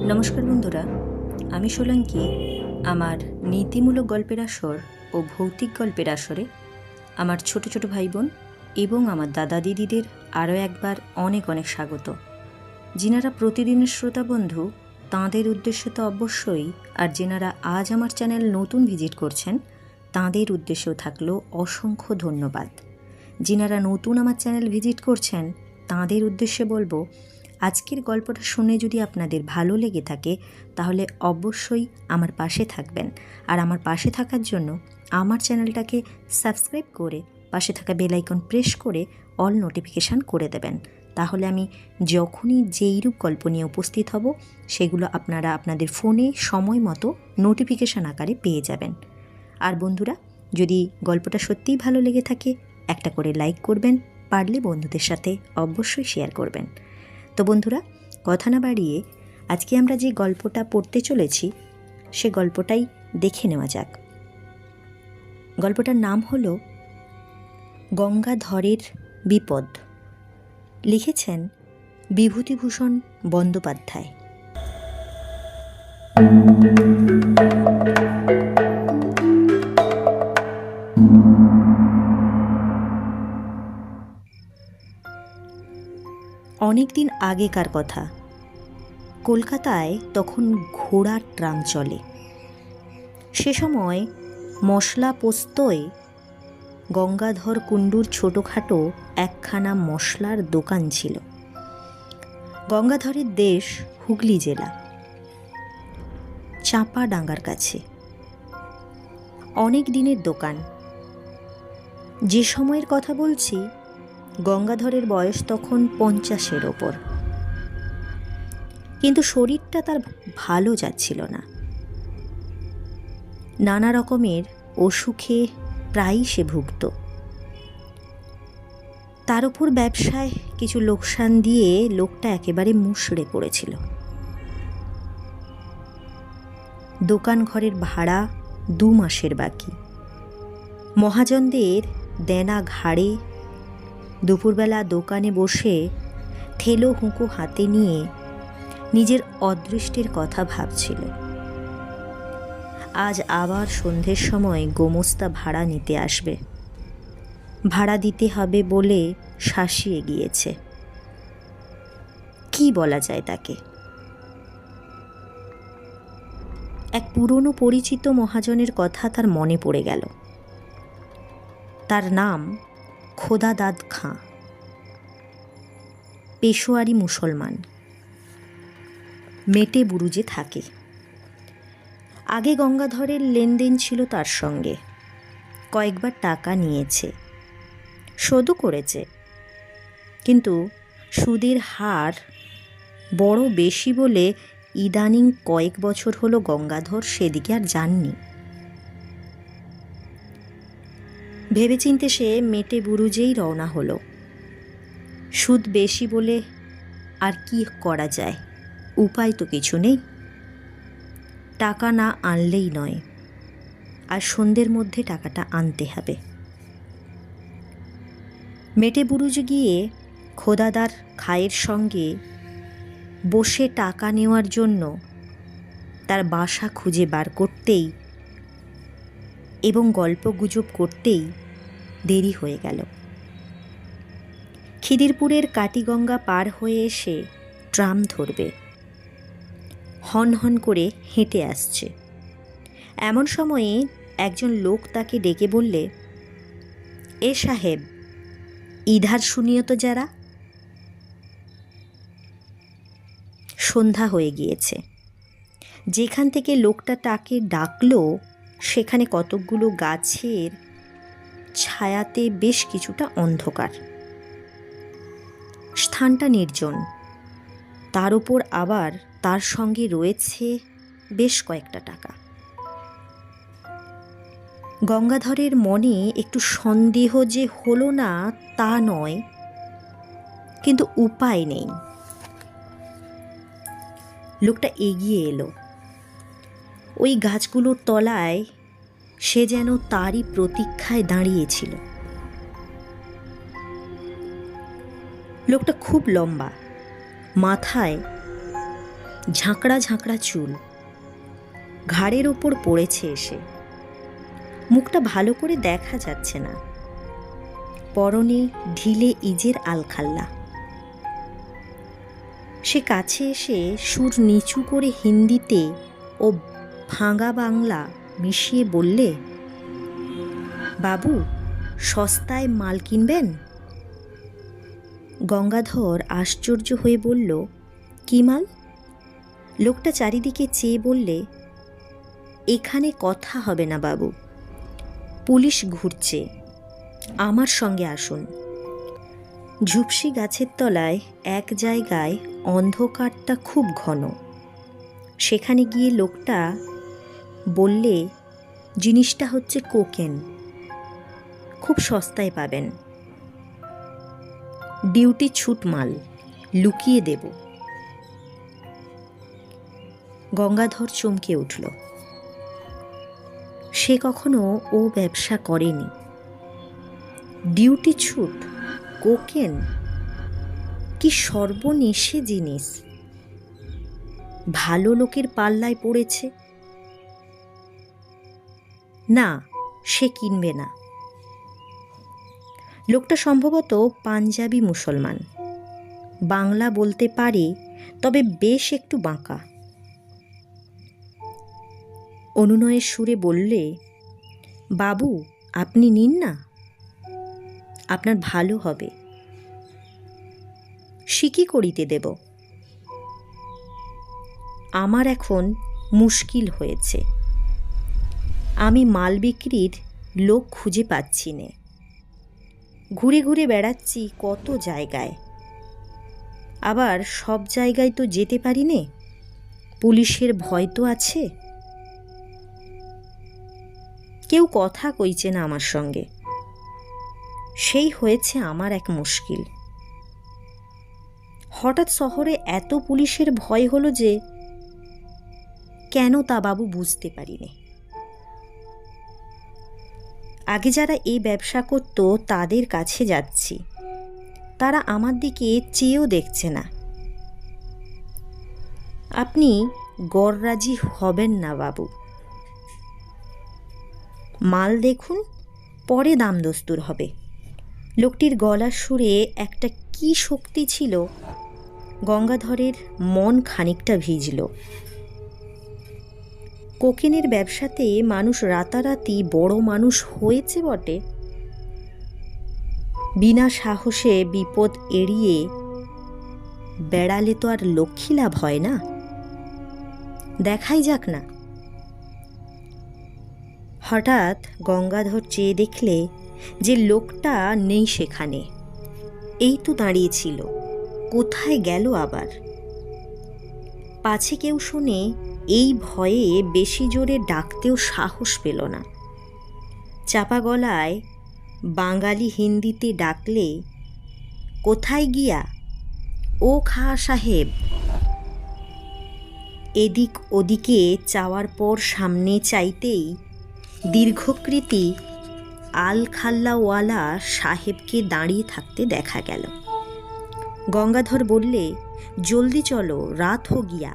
নমস্কার বন্ধুরা, আমি সোলাঙ্কি। আমার নীতিমূলক গল্পের আসর ও ভৌতিক গল্পের আসরে আমার ছোট ছোট ভাই বোন এবং আমার দাদা দিদিদের আরও একবার অনেক অনেক স্বাগত। যিনারা প্রতিদিনের শ্রোতা বন্ধু তাঁদের উদ্দেশ্যে তো অবশ্যই, আর যিনারা আজ আমার চ্যানেল নতুন ভিজিট করছেন তাঁদের উদ্দেশ্যেও থাকলো অসংখ্য ধন্যবাদ। যিনারা নতুন আমার চ্যানেল ভিজিট করছেন তাঁদের উদ্দেশ্যে বলবো, আজকের গল্পটা শুনে যদি আপনাদের ভালো লেগে থাকে তাহলে অবশ্যই আমার পাশে থাকবেন। আর আমার পাশে থাকার জন্য আমার চ্যানেলটাকে সাবস্ক্রাইব করে পাশে থাকা বেল আইকন প্রেস করে অল নোটিফিকেশান করে দেবেন। তাহলে আমি যখনই যেইরূপ গল্প নিয়ে উপস্থিত হব সেগুলো আপনারা আপনাদের ফোনে সময় মতো নোটিফিকেশান আকারে পেয়ে যাবেন। আর বন্ধুরা, যদি গল্পটা সত্যিই ভালো লেগে থাকে একটা করে লাইক করবেন, পারলে বন্ধুদের সাথে অবশ্যই শেয়ার করবেন। তো বন্ধুরা, কথা না বাড়িয়ে আজকে আমরা যে গল্পটা পড়তে চলেছি সে গল্পটাই দেখে নেওয়া যাক। গল্পটার নাম হলো গঙ্গাধরের বিপদ। লিখেছেন বিভূতিভূষণ বন্দ্যোপাধ্যায়। অনেক দিন আগেকার কথা। কলকাতায় তখন ঘোড়ার ট্রাম চলে। সে সময় মশলা পোস্তয় গঙ্গাধর কুণ্ডুর ছোটোখাটো একখানা মশলার দোকান ছিল। গঙ্গাধরের দেশ হুগলি জেলা, চাঁপাডাঙ্গার কাছে। অনেক দিনের দোকান। যে সময়ের কথা বলছি গঙ্গাধরের বয়স তখন 50-এর ওপর। কিন্তু শরীরটা তার ভালো যাচ্ছিল না। নানা রকমের অসুখে প্রায়ই সে ভুগত। তার উপর ব্যবসায় কিছু লোকসান দিয়ে লোকটা একেবারে মুষড়ে পড়েছিল। দোকান ঘরের ভাড়া 2 মাসের বাকি। মহাজনদের দেনা ঘাড়ে দুপুরবেলা দোকানে বসে থেলো হুঁকো হাতে নিয়ে নিজের অদৃষ্টের কথা ভাবছিল। আজ আবার সন্ধ্যের সময় গোমস্তা ভাড়া নিতে আসবে। ভাড়া দিতে হবে বলে শাসিয়ে গিয়েছে। কি বলা যায় তাকে? এক পুরনো পরিচিত মহাজনের কথা তার মনে পড়ে গেল। তার নাম খোদাদাদ খাঁ। পেশোয়ারি মুসলমান, মেটে বুরুজে থাকে। আগে গঙ্গাধরের লেনদেন ছিল তার সঙ্গে। কয়েকবার টাকা নিয়েছে, শোধও করেছে। কিন্তু সুদের হার বড় বেশি বলে ইদানিং কয়েক বছর হলো গঙ্গাধর সেদিকে আর যাননি। ভেবেচিন্তে সে মেটে বুরুজেই রওনা হলো। সুদ বেশি বলে আর কি করা যায়? উপায় তো কিছু নেই। টাকা না আনলেই নয়, আর সন্ধ্যের মধ্যে টাকাটা আনতে হবে। মেটে বুরুজে গিয়ে খোদাদার খায়ের সঙ্গে বসে টাকা নেওয়ার জন্য তার বাসা খুঁজে বার করতেই এবং গল্পগুজব করতেই দেরি হয়ে গেল। খিদিরপুরের কাটিগঙ্গা পার হয়ে এসে ট্রাম ধরবে। হন হন করে হেঁটে আসছে। এমন সময়ে একজন লোক তাকে ডেকে বললে, এ সাহেব, ইধার শুনিও তো যারা। সন্ধ্যা হয়ে গিয়েছে। যেখান থেকে লোকটা তাকে ডাকলো সেখানে কতকগুলো গাছের ছায়াতে বেশ কিছুটা অন্ধকার। স্থানটা নির্জন। তার উপর আবার তার সঙ্গে রয়েছে বেশ কয়েকটা টাকা। গঙ্গাধরের মনে একটু সন্দেহ যে হলো না তা নয়, কিন্তু উপায় নেই। লোকটা এগিয়ে এলো। ওই গাছগুলোর তলায় সে যেন তারই প্রতীক্ষায় দাঁড়িয়েছিল। লোকটা খুব লম্বা, মাথায় ঝাঁকড়া ঝাঁকড়া চুল ঘাড়ের ওপর পড়েছে এসে, মুখটা ভালো করে দেখা যাচ্ছে না। পরনে ঢিলে ইজের আলখাল্লা। সে কাছে এসে সুর নিচু করে হিন্দিতে ও ভাঙা বাংলা মিশিয়ে বললে, বাবু, সস্তায় মাল কিনবেন? গঙ্গাধর আশ্চর্য হয়ে বলল, কি মাল? লোকটা চারিদিকে চেয়ে বললে, এখানে কথা হবে না বাবু, পুলিশ ঘুরছে, আমার সঙ্গে আসুন। ঝুপসি গাছের তলায় এক জায়গায় অন্ধকারটা খুব ঘন। সেখানে গিয়ে লোকটা বললে, জিনিসটা হচ্ছে কোকেন, খুব সস্তায় পাবেন, ডিউটি ছুট মাল, লুকিয়ে দেব। গঙ্গাধর চমকে উঠল। সে কখনো ও ব্যবসা করেনি। ডিউটি ছুট কোকেন, কি সর্বনেশে জিনিস! ভালো লোকের পাল্লায় পড়েছে। না, সে কিনবে না। লোকটা সম্ভবত পাঞ্জাবি মুসলমান, বাংলা বলতে পারে, তবে বেশ একটু বাঁকা। অনুনয়ের সুরে বললে, বাবু, আপনি নিন না, আপনার ভালো হবে, সিকি করিতে দেব। আমার এখন মুশকিল হয়েছে, আমি মাল বিক্রির লোক খুঁজে পাচ্ছি নে। ঘুরে ঘুরে বেড়াচ্ছি কত জায়গায়, আবার সব জায়গায় তো যেতে পারি নে, পুলিশের ভয় তো আছে। কেউ কথা কইছে না আমার সঙ্গে, সেই হয়েছে আমার এক মুশকিল। হঠাৎ শহরে এত পুলিশের ভয় হলো যে কেন তা বাবু বুঝতে পারিনি। আগে যারা এই ব্যবসা করত তাদের কাছে যাচ্ছি, তারা আমার দিকে চেয়েও দেখছে না। আপনি গররাজি হবেন না বাবু, মাল দেখুন, পরে দাম দস্তুর হবে। লোকটির গলার সুরে একটা কি শক্তি ছিল, গঙ্গাধরের মন খানিকটা ভিজল। কোকেনের ব্যবসাতে মানুষ রাতারাতি বড় মানুষ হয়েছে বটে, বিনা সাহসে বিপদ এড়িয়ে বেড়ালে তো আর লক্ষ্মী লাভ হয় না। দেখাই যাক না। হঠাৎ গঙ্গাধর চেয়ে দেখলে যে লোকটা নেই সেখানে, এই তো দাঁড়িয়েছিল, কোথায় গেল আবার? পাছে কেউ শুনে এই ভয়ে বেশি জোরে ডাকতেও সাহস পেল না। চাপা গলায় বাঙালি হিন্দিতে ডাকলে, কোথায় গিয়া ও খাঁ সাহেব? এদিক ওদিকে চাওয়ার পর সামনে চাইতেই দীর্ঘকৃতি আলখাল্লাওয়ালা সাহেবকে দাঁড়িয়ে থাকতে দেখা গেল। গঙ্গাধর বললে, জলদি চলো, রাত হো গিয়া,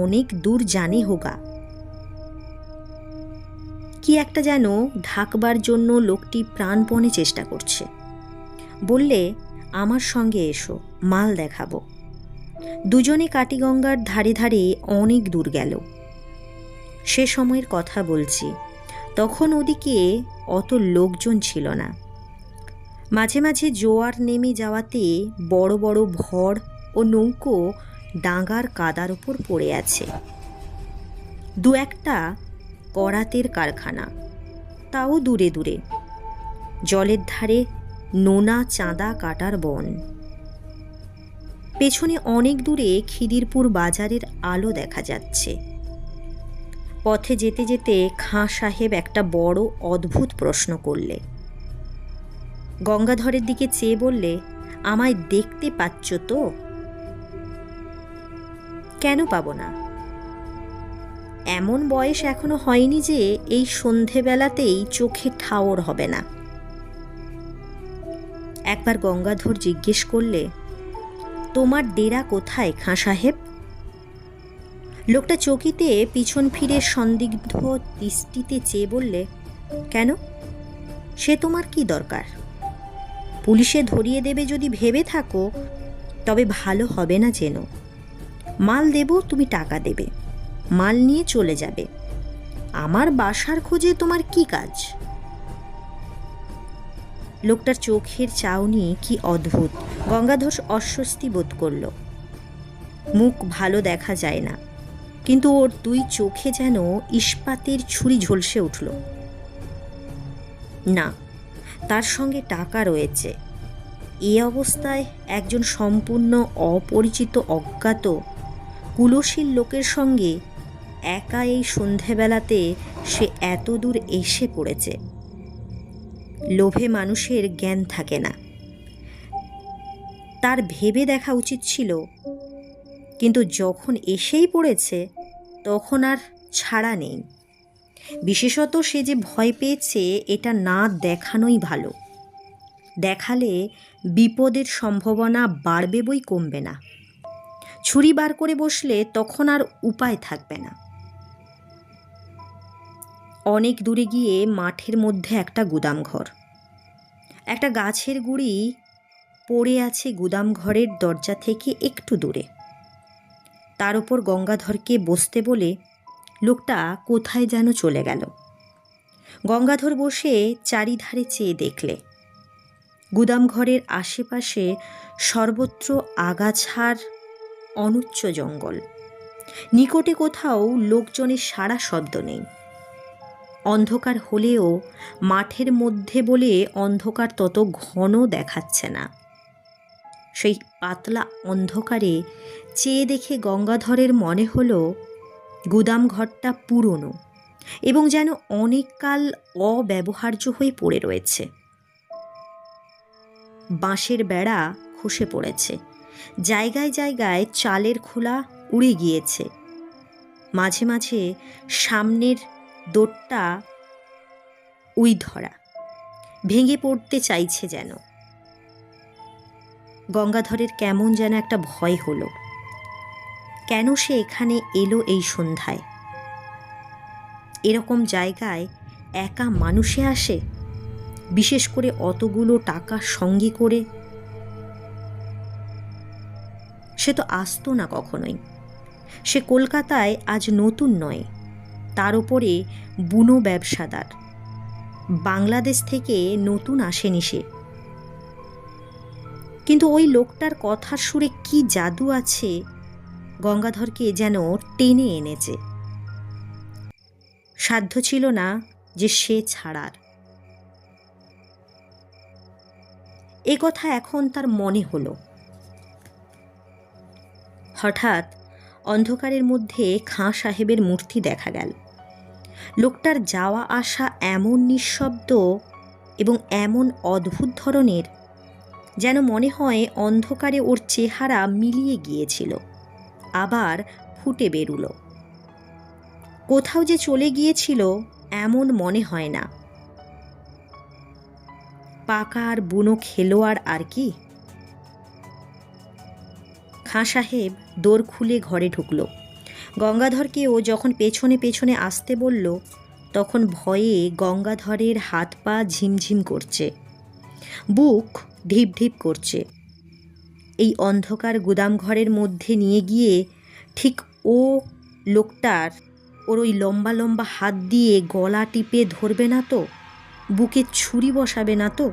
অনেক দূর জানে হোগা। কি একটা যেন ঢাকবার জন্য লোকটি প্রাণপণে চেষ্টা করছে। বললে, আমার সঙ্গে এসো, মাল দেখাবো। দুজনে কাটিগঙ্গার ধারে ধারে অনেক দূর গেল। সে সময়ের কথা বলছি, তখন ওদিকে অত লোকজন ছিল না। মাঝে মাঝে জোয়ার নেমে যাওয়াতে বড় বড় ভড় ও নৌকো ডাঙার কাদার ওপর পড়ে আছে। দু একটা করাতের কারখানা, তাও দূরে দূরে। জলের ধারে নোনা চাঁদা কাটার বন। পেছনে অনেক দূরে খিদিরপুর বাজারের আলো দেখা যাচ্ছে। পথে যেতে যেতে খাঁ সাহেব একটা বড় অদ্ভুত প্রশ্ন করলে। গঙ্গাধরের দিকে চেয়ে বললে, আমায় দেখতে পাচ্ছ তো? কেন পাবো না? এমন বয়স এখনো হয়নি যে এই সন্ধেবেলাতেই চোখে ঠাওর হবে না। একবার গঙ্গাধর জিজ্ঞেস করলে, তোমার ডেরা কোথায় খাঁ সাহেব? লোকটা চকিতে পিছন ফিরে সন্দিগ্ধ দৃষ্টিতে চেয়ে বললে, কেন, সে তোমার কি দরকার? পুলিশে ধরিয়ে দেবে যদি ভেবে থাকো তবে ভালো হবে না যেন। মাল দেব, তুমি টাকা দেবে, মাল নিয়ে চলে যাবে। আমার বাসার খোঁজে তোমার কি কাজ? লোকটার চোখের চাউনি কি অদ্ভুত। গঙ্গাধর অস্বস্তি বোধ করল। মুখ ভালো দেখা যায় না, কিন্তু ওর দুই চোখে যেন ইস্পাতের ছুরি ঝলসে উঠল। না, তার সঙ্গে টাকা রয়েছে। এই অবস্থায় একজন সম্পূর্ণ অপরিচিত অজ্ঞাত কুলশীল লোকের সঙ্গে একা এই সন্ধেবেলাতে সে এত দূর এসে পড়েছে। লোভে মানুষের জ্ঞান থাকে না, তার ভেবে দেখা উচিত ছিল, কিন্তু যখন এসেই পড়েছে তখন আর ছাড়া নেই। বিশেষত সে যে ভয় পেয়েছে এটা না দেখানোই ভালো। দেখালে বিপদের সম্ভাবনা বাড়বে বই কমবে না। ছুরি বার করে বসলে তখন আর উপায় থাকবে না। অনেক দূরে গিয়ে মাঠের মধ্যে একটা গুদামঘর। একটা গাছের গুঁড়ি পড়ে আছে গুদামঘরের দরজা থেকে একটু দূরে। তার উপর গঙ্গাধরকে বসতে বলে লোকটা কোথায় যেন চলে গেল। গঙ্গাধর বসে চারিধারে চেয়ে দেখলে গুদামঘরের আশেপাশে সর্বত্র আগাছার অনুচ্চ জঙ্গল। নিকটে কোথাও লোকজনের সারা শব্দ নেই। অন্ধকার হলেও মাঠের মধ্যে বলে অন্ধকার তত ঘন দেখাচ্ছে না। সেই পাতলা অন্ধকারে চেয়ে দেখে গঙ্গাধরের মনে হলো গুদামঘরটা পুরনো এবং যেন অনেককাল অব্যবহার্য হয়ে পড়ে রয়েছে। বাঁশের বেড়া খসে পড়েছে, জায়গায় জায়গায় চালের খোলা উড়ে গিয়েছে, মাঝে মাঝে সামনের দোরটা উই ধরা, ভেঙে পড়তে চাইছে যেন। গঙ্গাধরের কেমন যেন একটা ভয় হলো। কেন সে এখানে এলো এই সন্ধ্যায়? এরকম জায়গায় একা মানুষে আসে, বিশেষ করে অতগুলো টাকা সঙ্গে করে? সে তো আসতো না কখনোই। সে কলকাতায় আজ নতুন নয়, তার উপরে বুনো ব্যবসাদার। বাংলাদেশ থেকে নতুন আসেনি সে। কিন্তু ওই লোকটার কথার সুরে কি জাদু আছে, গঙ্গাধরকে যেন টেনে এনেছে। সাধ্য ছিল না যে সে ছাড়ার। এ কথা এখন তার মনে হলো। হঠাৎ অন্ধকারের মধ্যে খাঁ সাহেবের মূর্তি দেখা গেল। লোকটার যাওয়া আসা এমন নিঃশব্দ এবং এমন অদ্ভুত ধরনের, যেন মনে হয় অন্ধকারে ওর চেহারা মিলিয়ে গিয়েছিল, আবার ফুটে বেরুলো। কোথাও যে চলে গিয়েছিল এমন মনে হয় না। পাকা আর বুনো খেলোয়াড় আর কি। খাঁ সাহেব দোর খুলে ঘরে ঢুকল। গঙ্গাধরকেও যখন পেছনে পেছনে আসতে বলল, তখন ভয়ে গঙ্গাধরের হাত পা ঝিমঝিম করছে, বুক ঢিপ ঢিপ করছে। এই অন্ধকার গুদামঘরের মধ্যে নিয়ে গিয়ে ঠিক ও লোকটার ওর ওই লম্বা লম্বা হাত দিয়ে গলা টিপে ধরবে না তো? বুকে ছুরি বসাবে না তো?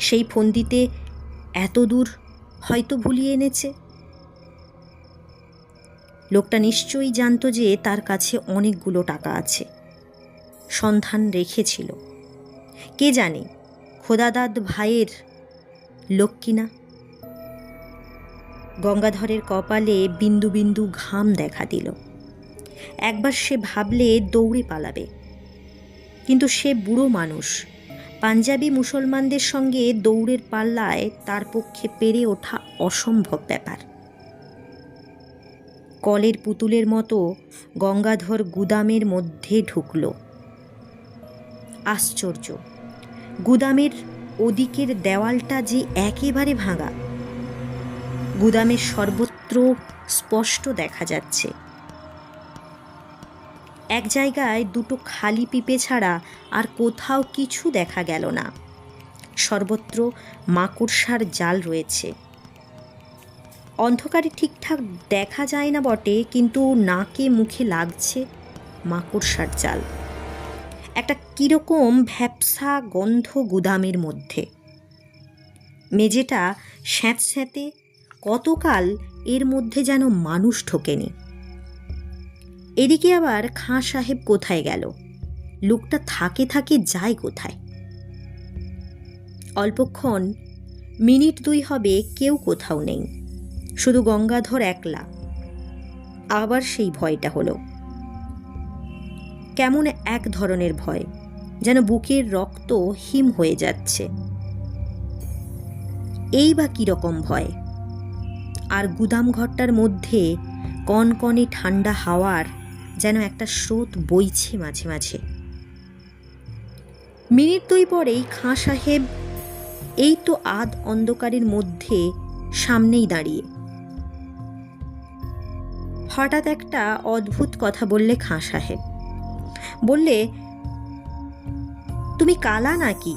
সেই ফন্দিতে এত দূর হয়তো ভুলিয়ে এনেছে। লোকটা নিশ্চয়ই জানতো যে তার কাছে অনেকগুলো টাকা আছে, সন্ধান রেখেছিল। কে জানে খোদাদাদ ভাইয়ের লোক কিনা। গঙ্গাধরের কপালে বিন্দু বিন্দু ঘাম দেখা দিল। একবার সে ভাবলে দৌড়ে পালাবে, কিন্তু সে বুড়ো মানুষ। পাঞ্জাবি মুসলমানদের সঙ্গে দৌড়ের পাল্লায় তার পক্ষে পেরে ওঠা অসম্ভব ব্যাপার। কলের পুতুলের মতো গঙ্গাধর গুদামের মধ্যে ঢুকল। আশ্চর্য, গুদামের ওদিকের দেওয়ালটা যে একেবারে ভাঙা। গুদামের সর্বত্র স্পষ্ট দেখা যাচ্ছে। এক জায়গায় দুটো খালি পিপে ছাড়া আর কোথাও কিছু দেখা গেল না। সর্বত্র মাকড়সার জাল রয়েছে। অন্ধকারে ঠিকঠাক দেখা যায় না বটে, কিন্তু নাকে মুখে লাগছে মাকড়সার জাল। একটা কীরকম ভ্যাপসা গন্ধ গুদামের মধ্যে। মেঝেটা স্যাঁতস্যাঁতে, কতকাল এর মধ্যে যেন মানুষ ঢোকেনি। এদিকে আবার খাঁ সাহেব কোথায় গেল? লোকটা থাকে থাকে যায় কোথায়? অল্পক্ষণ, মিনিট 2 হবে, কেউ কোথাও নেই, শুধু গঙ্গাধর একলা। আবার সেই ভয়টা হলো। কেমন এক ধরনের ভয়, যেন বুকের রক্ত হিম হয়ে যাচ্ছে। এই বা কীরকম ভয়? আর গুদাম ঘরটার মধ্যে কনকনে ঠান্ডা হাওয়ার যেন একটা স্রোত বইছে মাঝে মাঝে। মিনিট 2 পরেই খাঁ সাহেব এই তো আধ অন্ধকারের মধ্যে সামনেই দাঁড়িয়ে। হঠাৎ একটা অদ্ভুত কথা বললে খাঁ সাহেব। বললে, তুমি কালা নাকি?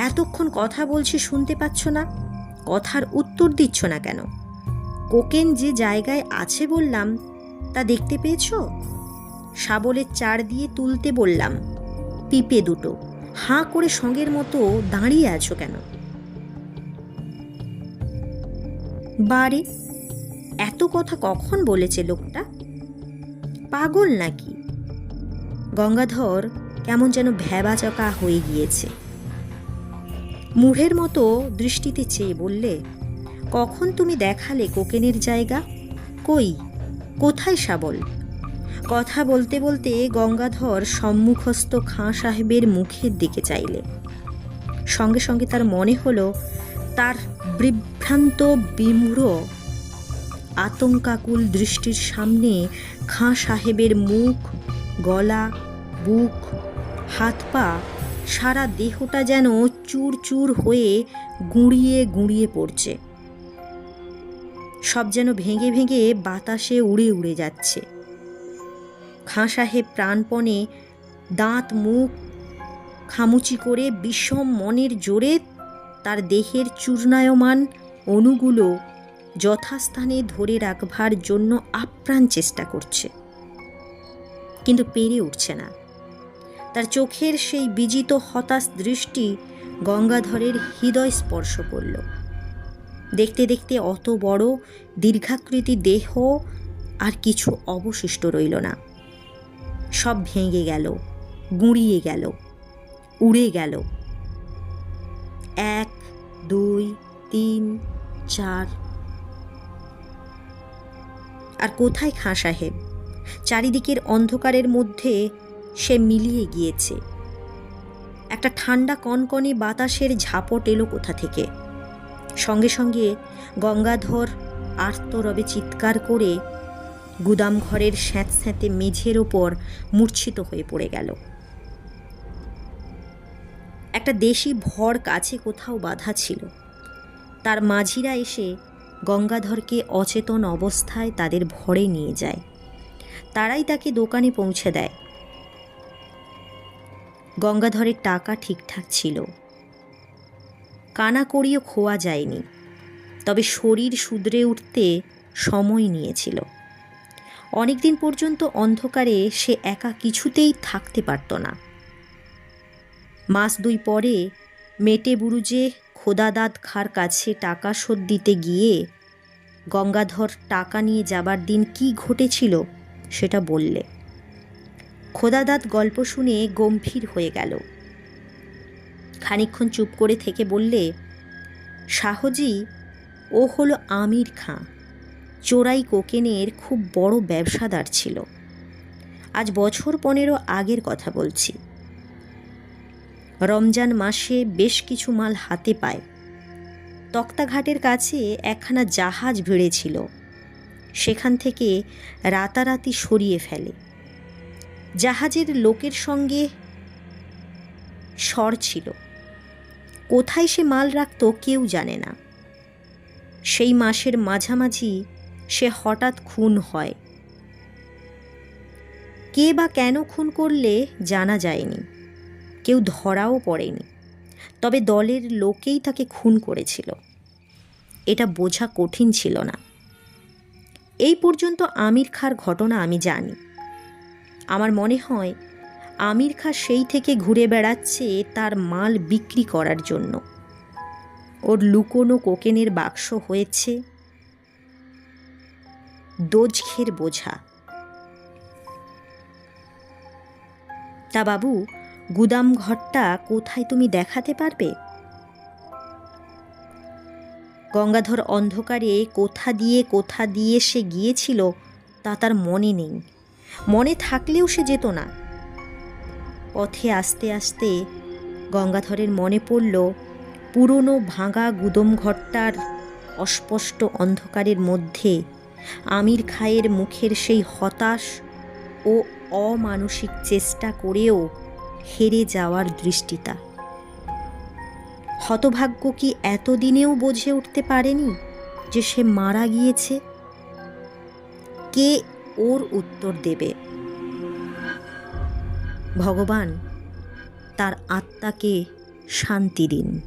এতক্ষণ কথা বলছি শুনতে পাচ্ছ না? কথার উত্তর দিচ্ছ না কেন? কোকেন যে জায়গায় আছে বললাম, তা দেখতে পেয়েছ? শাবলের চার দিয়ে তুলতে বললাম, পিপে দুটো। হাঁ করে সঙ্গের মতো দাঁড়িয়ে আছো কেন? বারে, এত কথা কখন বলেছে লোকটা? পাগল নাকি? গঙ্গাধর কেমন যেন ভ্যাবাচকা হয়ে গিয়েছে। মূঢ়ের মতো দৃষ্টিতে চেয়ে বললে, কখন তুমি দেখালে কোকেনের জায়গা? কই, কোথায় শাবল? কথা বলতে বলতে গঙ্গাধর সম্মুখস্থ খাঁ সাহেবের মুখের দিকে চাইলে। সঙ্গে সঙ্গে তার মনে হলো, তার বিভ্রান্ত বিমূঢ় আতঙ্কাকুল দৃষ্টির সামনে খাঁ সাহেবের মুখ, গলা, বুক, হাত পা, সারা দেহটা যেন চূর চূর হয়ে গুঁড়িয়ে গুঁড়িয়ে পড়ছে। সব যেন ভেঙে ভেঙে বাতাসে উড়ে উড়ে যাচ্ছে। খাঁ সাহেব প্রাণপণে দাঁত মুখ খামুচি করে বিষম মনের জোরে তার দেহের চূর্ণায়মান অণুগুলো যথাস্থানে ধরে রাখবার জন্য আপ্রাণ চেষ্টা করছে, কিন্তু পেরে উঠছে না। তার চোখের সেই বিজিত হতাশ দৃষ্টি গঙ্গাধরের হৃদয় স্পর্শ করল। দেখতে দেখতে অত বড় দীর্ঘাকৃতি দেহ আর কিছু অবশিষ্ট রইল না। সব ভেঙে গেল, গুঁড়িয়ে গেল, উড়ে গেল। 1, 2, 3, 4। আর কোথায় খাঁ সাহেব? চারিদিকের অন্ধকারের মধ্যে সে মিলিয়ে গিয়েছে। একটা ঠান্ডা কনকনে বাতাসের ঝাপট এলো কোথা থেকে। সঙ্গে সঙ্গে গঙ্গাধর আর্তরবে চিৎকার করে গুদাম ঘরের স্যাঁতস্যাঁতে মেঝের ওপর মূর্ছিত হয়ে পড়ে গেল। একটা দেশি ভর কাছে কোথাও বাঁধা ছিল। তার মাঝিরা এসে গঙ্গাধরকে অচেতন অবস্থায় তাদের ভরে নিয়ে যায়। তারাই তাকে দোকানে পৌঁছে দেয়। গঙ্গাধরের টাকা ঠিকঠাক ছিল, কানা করিও খোয়া যায়নি, তবে শরীর শুধরে উঠতে সময় নিয়েছিল। অনেকদিন পর্যন্ত অন্ধকারে সে একা কিছুতেই থাকতে পারত না। মাস 2 পরে মেটে বুরুজে খোদাদাদ খাঁর কাছে টাকা শোধ দিতে গিয়ে গঙ্গাধর টাকা নিয়ে যাবার দিন কি ঘটেছিল সেটা বললে। খোদাদাদ গল্প শুনে গম্ভীর হয়ে গেল। খানিকক্ষণ চুপ করে থেকে বললে, শাহজি, ও হলো আমির খাঁ, চোরাই কোকেনের খুব বড় ব্যবসাদার ছিল। আজ বছর 15 আগের কথা বলছি। রমজান মাসে বেশ কিছু মাল হাতে পায়। তক্তাঘাটের কাছে একখানা জাহাজ ভিড়েছিল, সেখান থেকে রাতারাতি সরিয়ে ফেলে। জাহাজের লোকের সঙ্গে সর ছিল। কোথায় সে মাল রাখত কেউ জানে না। সেই মাসের মাঝামাঝি সে হঠাৎ খুন হয়। কে বা কেন খুন করলে জানা যায়নি, কেউ ধরাও পড়েনি। তবে দলের লোকেই তাকে খুন করেছিল। এটা বোঝা কঠিন ছিল না। এই পর্যন্ত আমির খাঁর ঘটনা আমি জানি। আমার মনে হয় আমির খাঁ সেই থেকে ঘুরে বেড়াচ্ছে তার মাল বিক্রি করার জন্য। ওর লুকোনো কোকেনের বাক্স হয়েছে দোজখের বোঝা। তা বাবু, গুদাম ঘরটা কোথায় তুমি দেখাতে পারবে? গঙ্গাধর অন্ধকারে কোথা দিয়ে সে গিয়েছিল তা তার মনে নেই। মনে থাকলেও সে যেত না। পথে আস্তে আস্তে গঙ্গাধরের মনে পড়ল পুরনো ভাঙা গুদম ঘরটার অস্পষ্ট অন্ধকারের মধ্যে আমির খাঁয়ের মুখের সেই হতাশ ও অমানসিক চেষ্টা করেও হেরে যাওয়ার দৃষ্টিতা। হতভাগ্য কি এতদিনেও বুঝে উঠতে পারেনি যে সে মারা গিয়েছে? কে ওর উত্তর দেবে? ভগবান তার আত্মাকে শান্তি দিন।